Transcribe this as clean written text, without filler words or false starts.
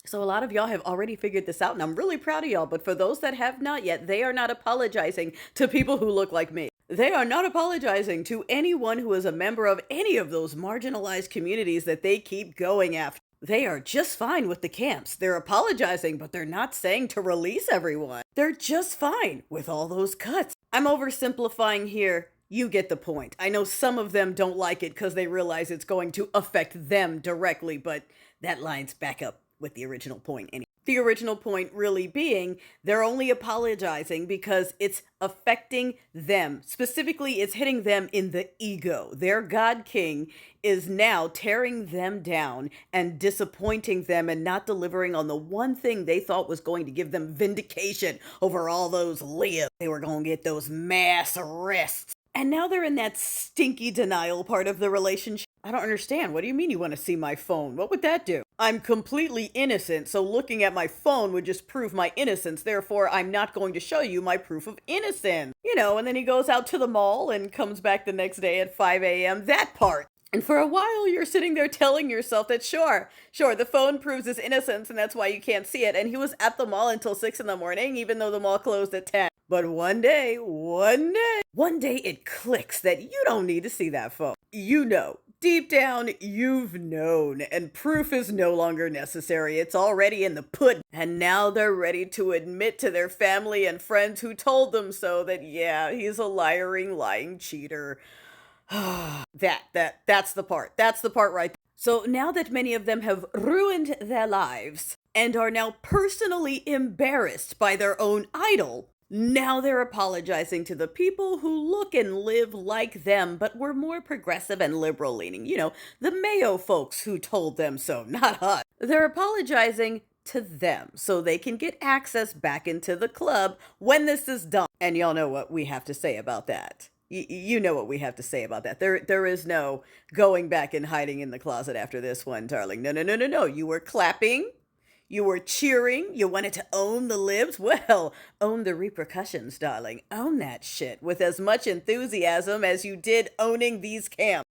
So a lot of y'all have already figured this out, and I'm really proud of y'all. But for those that have not yet, they are not apologizing to people who look like me. They are not apologizing to anyone who is a member of any of those marginalized communities that they keep going after. They are just fine with the camps. They're apologizing, but they're not saying to release everyone. They're just fine with all those cuts. I'm oversimplifying here. You get the point. I know some of them don't like it because they realize it's going to affect them directly, but that lines back up with the original point anyway. The original point really being they're only apologizing because it's affecting them. Specifically, it's hitting them in the ego. Their God King is now tearing them down and disappointing them and not delivering on the one thing they thought was going to give them vindication over all those libs. They were going to get those mass arrests. And now they're in that stinky denial part of the relationship. I don't understand. What do you mean you want to see my phone? What would that do? I'm completely innocent, so looking at my phone would just prove my innocence. Therefore, I'm not going to show you my proof of innocence. And then he goes out to the mall and comes back the next day at 5 a.m. That part. And for a while, you're sitting there telling yourself that sure, the phone proves his innocence and that's why you can't see it. And he was at the mall until 6 in the morning, even though the mall closed at 10. But one day it clicks that you don't need to see that phone. Deep down, you've known, and proof is no longer necessary. It's already in the pudding. And now they're ready to admit to their family and friends who told them so that, yeah, he's a lying cheater. That's the part. That's the part right there. So now that many of them have ruined their lives and are now personally embarrassed by their own idol, now they're apologizing to the people who look and live like them, but were more progressive and liberal leaning. The Mayo folks who told them so, not us. They're apologizing to them so they can get access back into the club when this is done. And y'all know what we have to say about that. You know what we have to say about that. There is no going back and hiding in the closet after this one, darling. No. You were clapping. You were cheering. You wanted to own the libs. Well, own the repercussions, darling. Own that shit with as much enthusiasm as you did owning these camps.